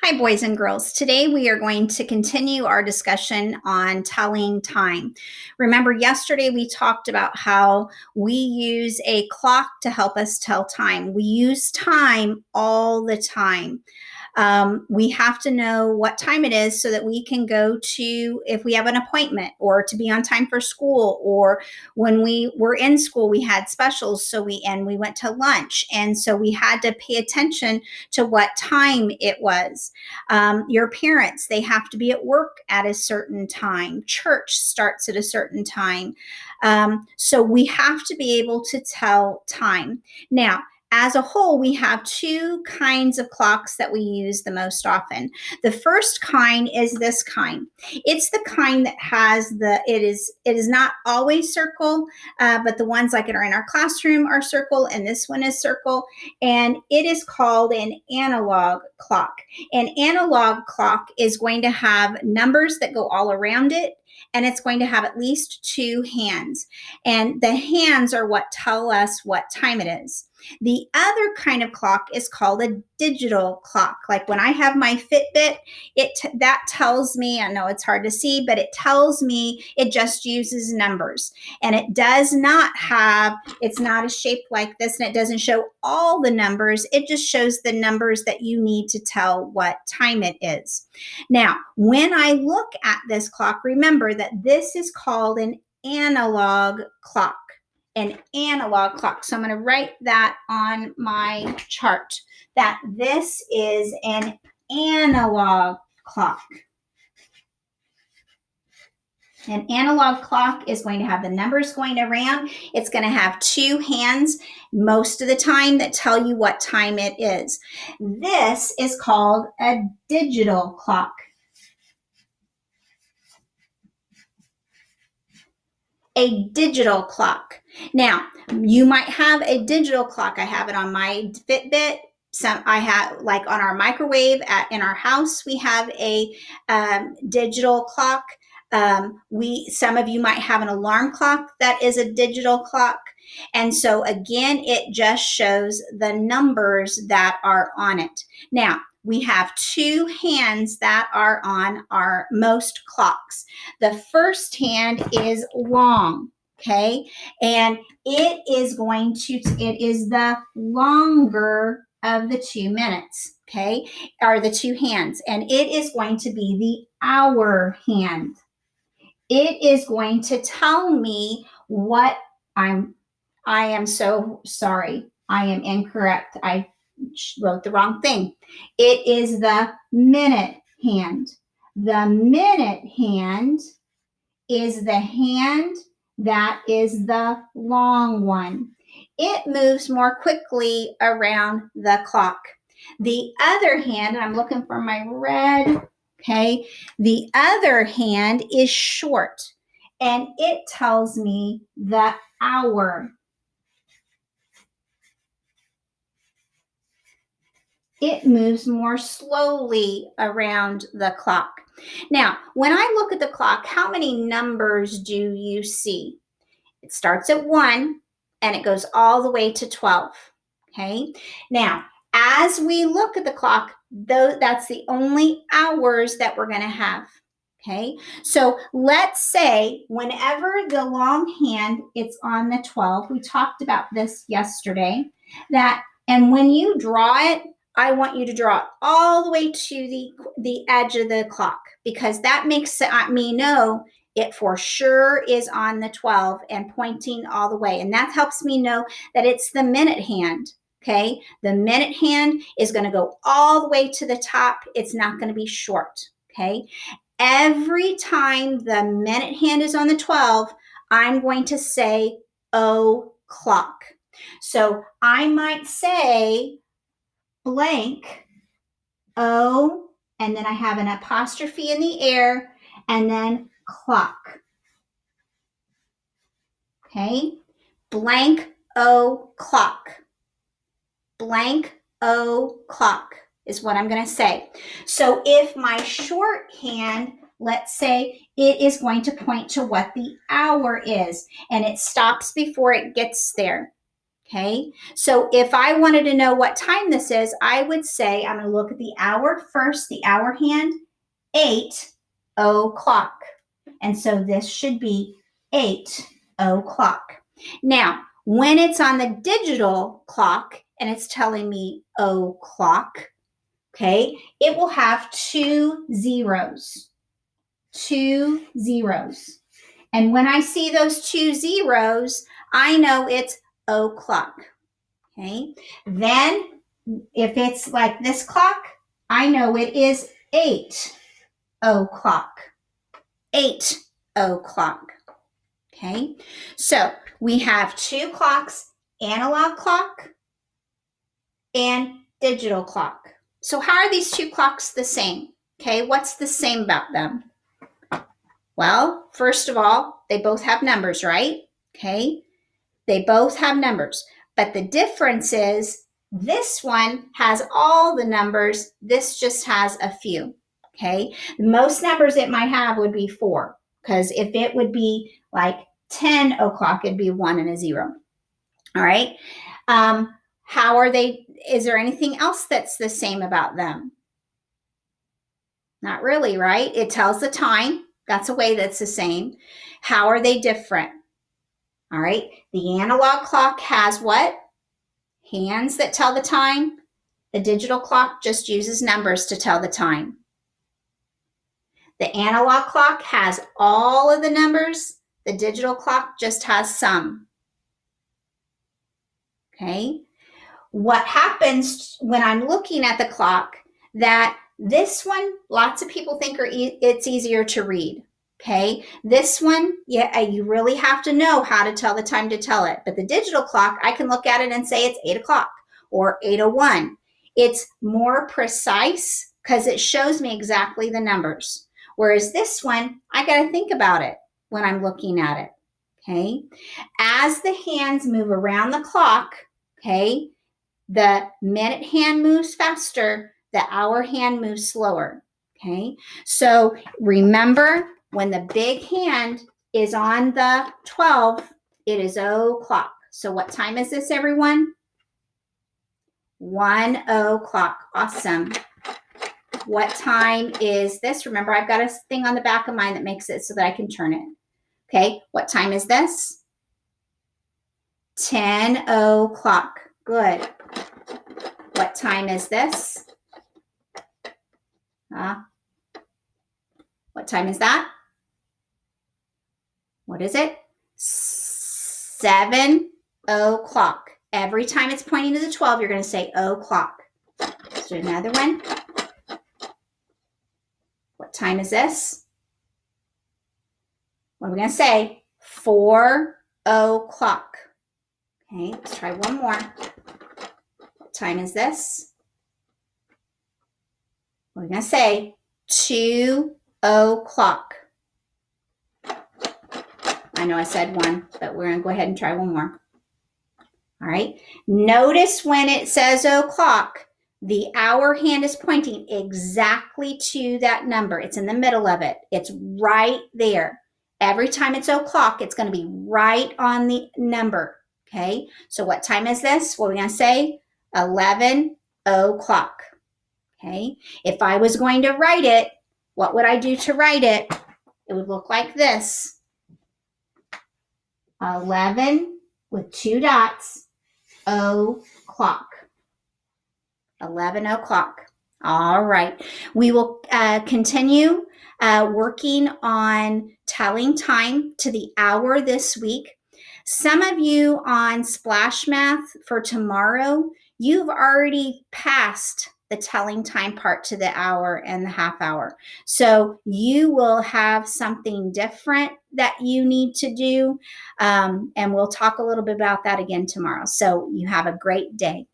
Hi, boys and girls. Today we are going to continue our discussion on telling time. Remember, yesterday we talked about how we use a clock to help us tell time. We use time all the time. We have to know what time it is so that we can go to, if we have an appointment, or to be on time for school, or when we were in school we had specials, so we went to lunch, and so we had to pay attention to what time it was. Your parents, they have to be at work at a certain time. Church starts at a certain time. So we have to be able to tell time. Now, as a whole, we have two kinds of clocks that we use the most often. The first kind is this kind. It's the kind that has it is not always circle, but the ones like that are in our classroom are circle, and this one is circle, and it is called an analog clock. An analog clock is going to have numbers that go all around it, and it's going to have at least two hands. And the hands are what tell us what time it is. The other kind of clock is called a digital clock. Like when I have my Fitbit, that tells me, I know it's hard to see, but it tells me it just uses numbers. And it does not have, it's not a shape like this, and it doesn't show all the numbers. It just shows the numbers that you need to tell what time it is. Now, when I look at this clock, remember that this is called an analog clock. An analog clock. So I'm going to write that on my chart, that this is an analog clock. An analog clock is going to have the numbers going around. It's going to have two hands most of the time that tell you what time it is. This is called a digital clock. A digital clock. Now, you might have a digital clock. I have it on my Fitbit. I have, like on our microwave in our house, we have a digital clock. Some of you might have an alarm clock that is a digital clock. And so again, it just shows the numbers that are on it. Now, we have two hands that are on our most clocks. The first hand is long, okay? And it is the longer of the 2 minutes, okay? Or the two hands. And it is going to be the hour hand. It is going to tell me what I am so sorry. I am incorrect. I wrote the wrong thing. It is the minute hand. The minute hand is the hand that is the long one. It moves more quickly around the clock. The other hand, and I'm looking for my red, okay, the other hand is short, and it tells me the hour. It moves more slowly around the clock. Now, when I look at the clock, how many numbers do you see? It starts at 1 and it goes all the way to 12. Okay. Now, as we look at the clock, that's the only hours that we're going to have. Okay. So let's say whenever the long hand, it's on the 12. We talked about this yesterday. And when you draw it, I want you to draw it all the way to the edge of the clock, because that makes me know it for sure is on the 12 and pointing all the way. And that helps me know that it's the minute hand. Okay. The minute hand is going to go all the way to the top. It's not going to be short. Okay. Every time the minute hand is on the 12, I'm going to say o'clock. So I might say blank, O, and then I have an apostrophe in the air, and then clock. Okay, blank O clock. Blank O clock is what I'm going to say. So if my shorthand, let's say it is going to point to what the hour is, and it stops before it gets there. Okay, so if I wanted to know what time this is, I would say, I'm going to look at the hour first, the hour hand, 8 o'clock. And so this should be 8 o'clock. Now, when it's on the digital clock and it's telling me o'clock, okay, it will have 2 zeros. 2 zeros. And when I see those 2 zeros, I know it's o'clock. Okay. Then if it's like this clock, I know it is 8 o'clock. 8 o'clock. Okay. So we have 2 clocks, analog clock and digital clock. So how are these 2 clocks the same? Okay. What's the same about them? Well, first of all, they both have numbers, right? Okay. They both have numbers, but the difference is this one has all the numbers. This just has a few. Okay. Most numbers it might have would be 4, because if it would be like 10 o'clock, it'd be 1 and a 0. All right. How are they? Is there anything else that's the same about them? Not really, right? It tells the time. That's a way that's the same. How are they different? All right. The analog clock has what? Hands that tell the time. The digital clock just uses numbers to tell the time. The analog clock has all of the numbers. The digital clock just has some. Okay. What happens when I'm looking at the clock, that this one, lots of people think it's easier to read. Okay. This one, yeah, you really have to know how to tell the time to tell it. But the digital clock, I can look at it and say it's 8 o'clock or 8:01. It's more precise because it shows me exactly the numbers. Whereas this one, I got to think about it when I'm looking at it. Okay. As the hands move around the clock, okay, the minute hand moves faster, the hour hand moves slower. Okay. So remember, when the big hand is on the 12, it is o'clock. So what time is this, everyone? 1 o'clock. Awesome. What time is this? Remember, I've got a thing on the back of mine that makes it so that I can turn it. Okay. What time is this? 10 o'clock. Good. What time is this? What time is that? What is it? 7 o'clock. Every time it's pointing to the 12, you're going to say o'clock. Let's do another one. What time is this? What are we going to say? 4 o'clock. Okay, let's try one more. What time is this? What are we going to say? 2 o'clock. I know I said 1, but we're going to go ahead and try one more. All right. Notice when it says o'clock, the hour hand is pointing exactly to that number. It's in the middle of it. It's right there. Every time it's o'clock, it's going to be right on the number. Okay. So what time is this? What are we going to say? 11 o'clock. Okay. If I was going to write it, what would I do to write it? It would look like this. 11 with 2 dots, o'clock. 11 o'clock. All right. We will continue working on telling time to the hour this week. Some of you on Splash Math for tomorrow, you've already passed the telling time part to the hour and the half hour. So you will have something different that you need to do. And we'll talk a little bit about that again tomorrow. So you have a great day.